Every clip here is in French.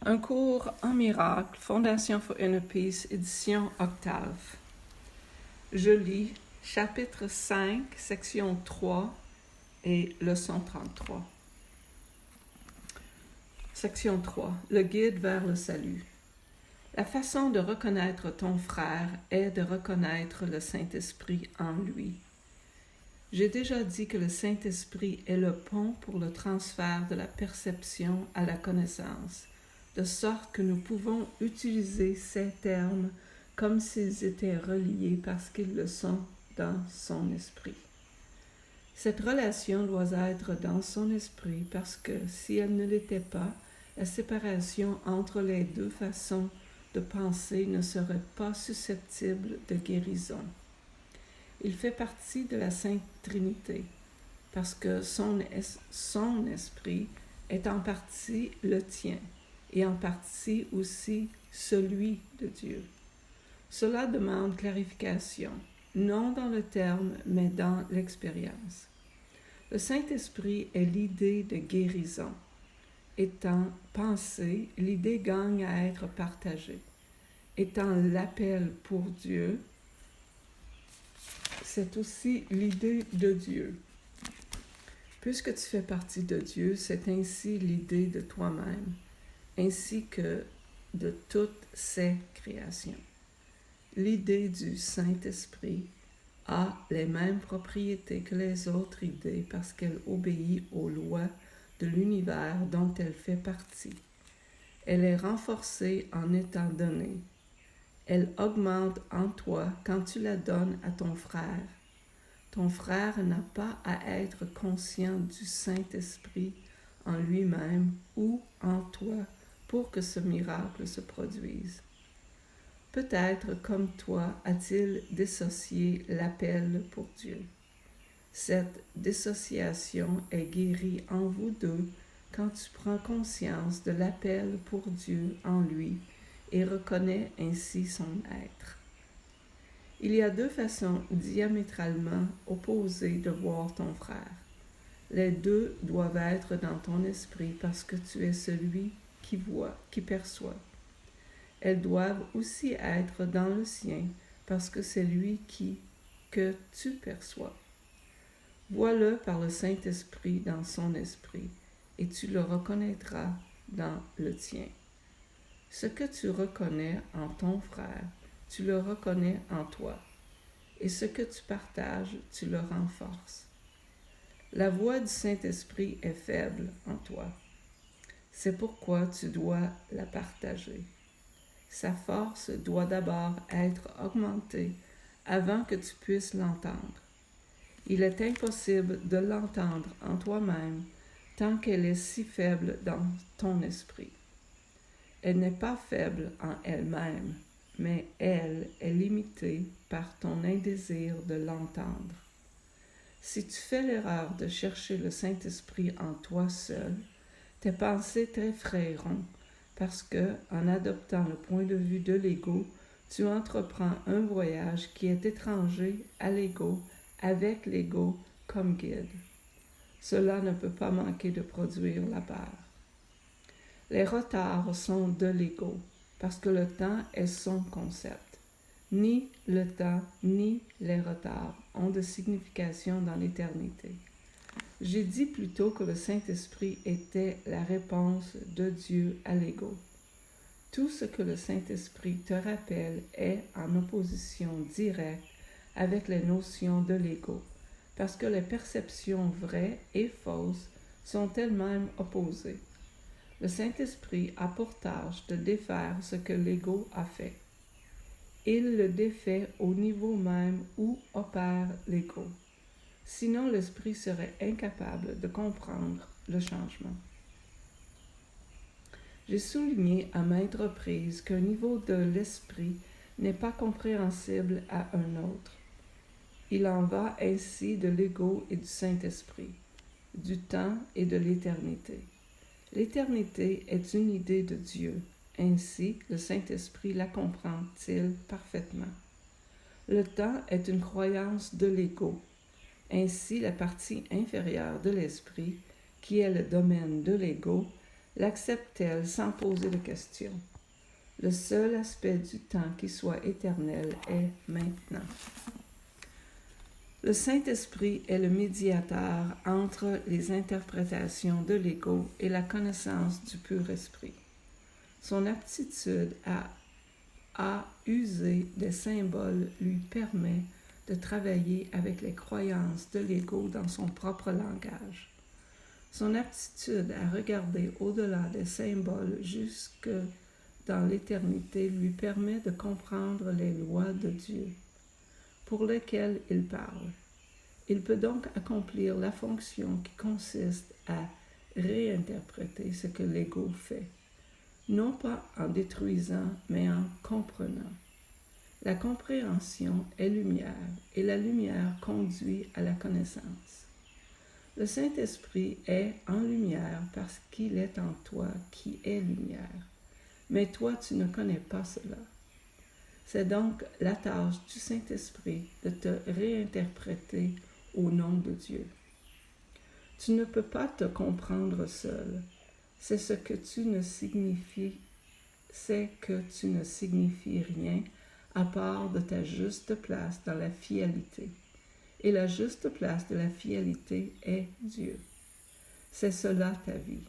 Un cours en miracle, Fondation for Inner Peace, édition Octave. Je lis chapitre 5, section 3 et leçon 33. Section 3. Le guide vers le salut. La façon de reconnaître ton frère est de reconnaître le Saint-Esprit en lui. J'ai déjà dit que le Saint-Esprit est le pont pour le transfert de la perception à la connaissance, de sorte que nous pouvons utiliser ces termes comme s'ils étaient reliés parce qu'ils le sont dans son esprit. Cette relation doit être dans son esprit parce que si elle ne l'était pas, la séparation entre les deux façons de penser ne serait pas susceptible de guérison. Il fait partie de la Sainte Trinité parce que son esprit est en partie le tien et en partie aussi celui de Dieu. Cela demande clarification, non dans le terme, mais dans l'expérience. Le Saint-Esprit est l'idée de guérison. Étant pensée, l'idée gagne à être partagée. Étant l'appel pour Dieu, c'est aussi l'idée de Dieu. Puisque tu fais partie de Dieu, c'est ainsi l'idée de toi-même, ainsi que de toutes ses créations. L'idée du Saint-Esprit a les mêmes propriétés que les autres idées parce qu'elle obéit aux lois de l'univers dont elle fait partie. Elle est renforcée en étant donnée. Elle augmente en toi quand tu la donnes à ton frère. Ton frère n'a pas à être conscient du Saint-Esprit en lui-même ou en toi pour que ce miracle se produise. Peut-être comme toi a-t-il dissocié l'appel pour Dieu. Cette dissociation est guérie en vous deux quand tu prends conscience de l'appel pour Dieu en lui et reconnais ainsi son être. Il y a deux façons diamétralement opposées de voir ton frère. Les deux doivent être dans ton esprit parce que tu es celui qui voit, qui perçoit. Elles doivent aussi être dans le sien parce que c'est lui que tu perçois. Vois-le par le Saint-Esprit dans son esprit et tu le reconnaîtras dans le tien. Ce que tu reconnais en ton frère, tu le reconnais en toi. Et ce que tu partages, tu le renforces. La voix du Saint-Esprit est faible en toi. C'est pourquoi tu dois la partager. Sa force doit d'abord être augmentée avant que tu puisses l'entendre. Il est impossible de l'entendre en toi-même tant qu'elle est si faible dans ton esprit. Elle n'est pas faible en elle-même, mais elle est limitée par ton indésir de l'entendre. Si tu fais l'erreur de chercher le Saint-Esprit en toi seul, tes pensées t'effrayeront parce que, en adoptant le point de vue de l'ego, tu entreprends un voyage qui est étranger à l'ego, avec l'ego comme guide. Cela ne peut pas manquer de produire la peur. Les retards sont de l'ego, parce que le temps est son concept. Ni le temps, ni les retards ont de signification dans l'éternité. J'ai dit plutôt que le Saint-Esprit était la réponse de Dieu à l'ego. Tout ce que le Saint-Esprit te rappelle est en opposition directe avec les notions de l'ego, parce que les perceptions vraies et fausses sont elles-mêmes opposées. Le Saint-Esprit a pour tâche de défaire ce que l'ego a fait. Il le défait au niveau même où opère l'ego. Sinon, l'esprit serait incapable de comprendre le changement. J'ai souligné à maintes reprises qu'un niveau de l'esprit n'est pas compréhensible à un autre. Il en va ainsi de l'ego et du Saint-Esprit, du temps et de l'éternité. L'éternité est une idée de Dieu, ainsi le Saint-Esprit la comprend-il parfaitement. Le temps est une croyance de l'ego, ainsi la partie inférieure de l'esprit, qui est le domaine de l'ego, l'accepte-t-elle sans poser de questions? Le seul aspect du temps qui soit éternel est maintenant. Le Saint-Esprit est le médiateur entre les interprétations de l'ego et la connaissance du pur esprit. Son aptitude à user des symboles lui permet de travailler avec les croyances de l'ego dans son propre langage. Son aptitude à regarder au-delà des symboles jusque dans l'éternité lui permet de comprendre les lois de Dieu, pour lesquelles il parle. Il peut donc accomplir la fonction qui consiste à réinterpréter ce que l'ego fait, non pas en détruisant, mais en comprenant. La compréhension est lumière, et la lumière conduit à la connaissance. Le Saint-Esprit est en lumière parce qu'il est en toi qui est lumière. Mais toi, tu ne connais pas cela. C'est donc la tâche du Saint-Esprit de te réinterpréter au nom de Dieu. Tu ne peux pas te comprendre seul. C'est que tu ne signifies rien à part de ta juste place dans la finalité. Et la juste place de la finalité est Dieu. C'est cela ta vie,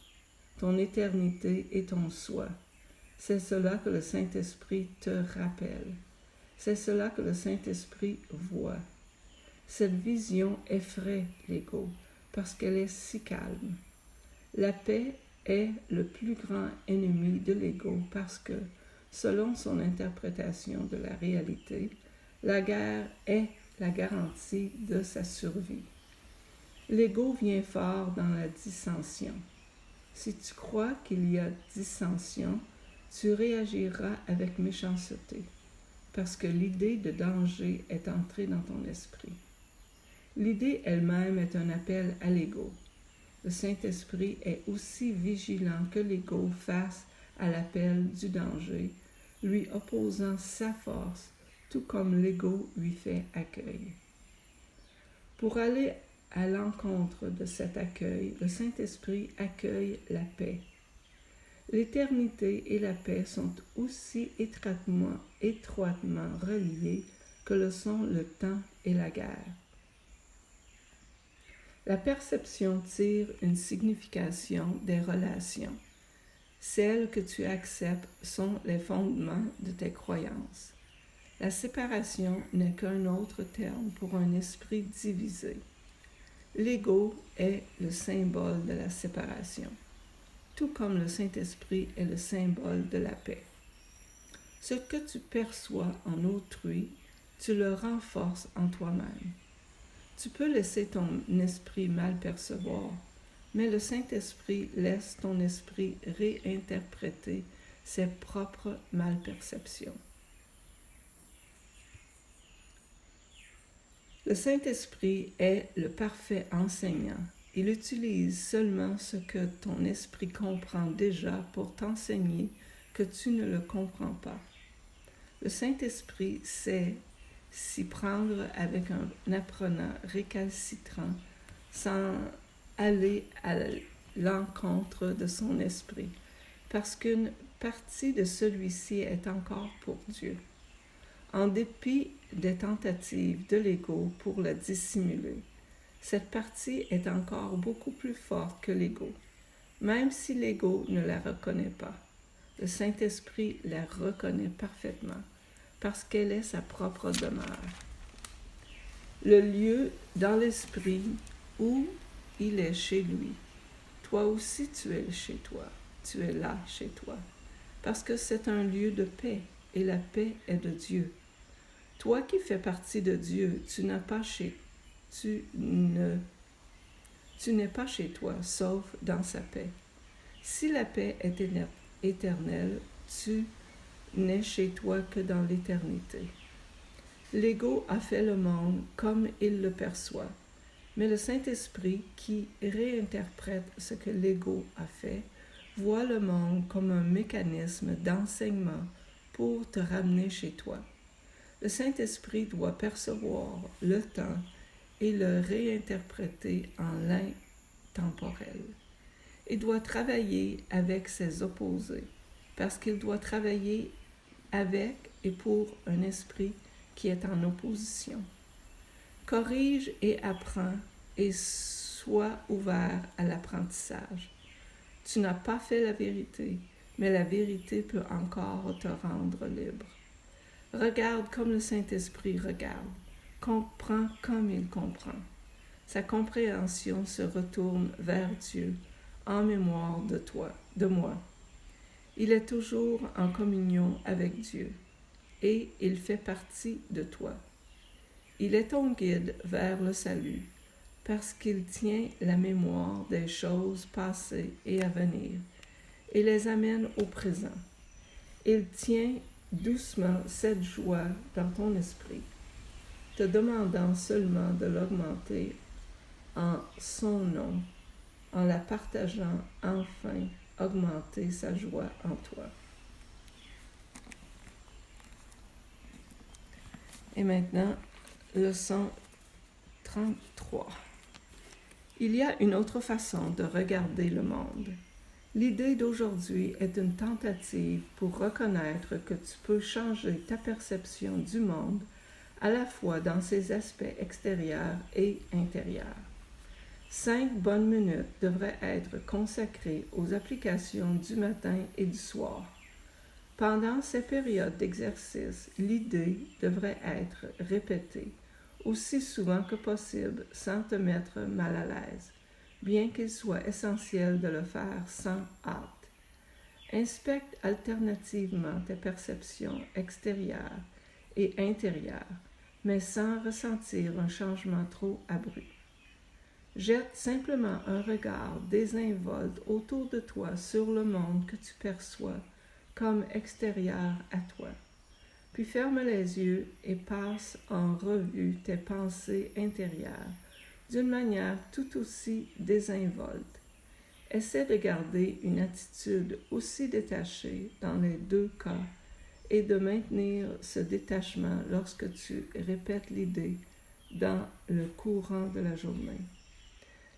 ton éternité et ton soi. C'est cela que le Saint-Esprit te rappelle. C'est cela que le Saint-Esprit voit. Cette vision effraie l'ego parce qu'elle est si calme. La paix est le plus grand ennemi de l'ego parce que, selon son interprétation de la réalité, la guerre est la garantie de sa survie. L'ego vient fort dans la dissension. Si tu crois qu'il y a dissension, tu réagiras avec méchanceté, parce que l'idée de danger est entrée dans ton esprit. L'idée elle-même est un appel à l'ego. Le Saint-Esprit est aussi vigilant que l'ego face à l'appel du danger, lui opposant sa force, tout comme l'ego lui fait accueil. Pour aller à l'encontre de cet accueil, le Saint-Esprit accueille la paix. L'éternité et la paix sont aussi étroitement reliées que le sont le temps et la guerre. La perception tire une signification des relations. Celles que tu acceptes sont les fondements de tes croyances. La séparation n'est qu'un autre terme pour un esprit divisé. L'ego est le symbole de la séparation, tout comme le Saint-Esprit est le symbole de la paix. Ce que tu perçois en autrui, tu le renforces en toi-même. Tu peux laisser ton esprit mal percevoir, mais le Saint-Esprit laisse ton esprit réinterpréter ses propres malperceptions. Le Saint-Esprit est le parfait enseignant. Il utilise seulement ce que ton esprit comprend déjà pour t'enseigner que tu ne le comprends pas. Le Saint-Esprit sait s'y prendre avec un apprenant récalcitrant sans aller à l'encontre de son esprit, parce qu'une partie de celui-ci est encore pour Dieu, en dépit des tentatives de l'ego pour la dissimuler. Cette partie est encore beaucoup plus forte que l'ego, même si l'ego ne la reconnaît pas. Le Saint-Esprit la reconnaît parfaitement, parce qu'elle est sa propre demeure. Le lieu dans l'esprit où il est chez lui. Toi aussi tu es chez toi, tu es là chez toi, parce que c'est un lieu de paix, et la paix est de Dieu. Toi qui fais partie de Dieu, tu n'es pas chez toi, sauf dans sa paix. Si la paix est éternelle, tu n'es chez toi que dans l'éternité. L'ego a fait le monde comme il le perçoit, mais le Saint-Esprit, qui réinterprète ce que l'ego a fait, voit le monde comme un mécanisme d'enseignement pour te ramener chez toi. Le Saint-Esprit doit percevoir le temps et le réinterpréter en l'intemporel. et doit travailler avec ses opposés, parce qu'il doit travailler avec et pour un esprit qui est en opposition. Corrige et apprends et sois ouvert à l'apprentissage. Tu n'as pas fait la vérité, mais la vérité peut encore te rendre libre. Regarde comme le Saint-Esprit regarde, comprends comme il comprend. Sa compréhension se retourne vers Dieu en mémoire de moi. Il est toujours en communion avec Dieu et il fait partie de toi. Il est ton guide vers le salut parce qu'il tient la mémoire des choses passées et à venir et les amène au présent. Il tient doucement cette joie dans ton esprit, te demandant seulement de l'augmenter en son nom, en la partageant enfin, augmenter sa joie en toi. Et maintenant, leçon 33. Il y a une autre façon de regarder le monde. L'idée d'aujourd'hui est une tentative pour reconnaître que tu peux changer ta perception du monde à la fois dans ses aspects extérieurs et intérieurs. 5 bonnes minutes devraient être consacrées aux applications du matin et du soir. Pendant ces périodes d'exercice, l'idée devrait être répétée aussi souvent que possible sans te mettre mal à l'aise, bien qu'il soit essentiel de le faire sans hâte. Inspecte alternativement tes perceptions extérieures et intérieures, mais sans ressentir un changement trop abrupt. Jette simplement un regard désinvolte autour de toi sur le monde que tu perçois comme extérieur à toi. Puis ferme les yeux et passe en revue tes pensées intérieures d'une manière tout aussi désinvolte. Essaie de garder une attitude aussi détachée dans les deux cas et de maintenir ce détachement lorsque tu répètes l'idée dans le courant de la journée.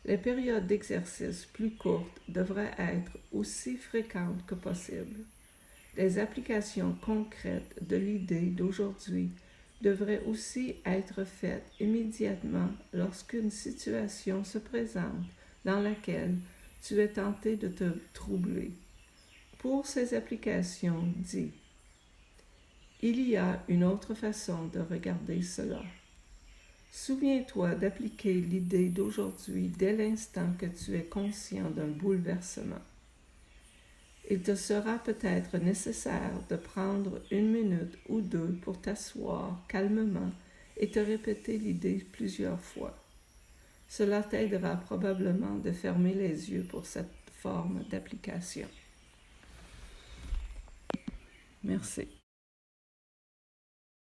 Les périodes d'exercice plus courtes devraient être aussi fréquentes que possible. Les applications concrètes de l'idée d'aujourd'hui devraient aussi être faites immédiatement lorsqu'une situation se présente dans laquelle tu es tenté de te troubler. Pour ces applications, dis « Il y a une autre façon de regarder cela ». Souviens-toi d'appliquer l'idée d'aujourd'hui dès l'instant que tu es conscient d'un bouleversement. Il te sera peut-être nécessaire de prendre 1 minute ou 2 pour t'asseoir calmement et te répéter l'idée plusieurs fois. Cela t'aidera probablement de fermer les yeux pour cette forme d'application. Merci.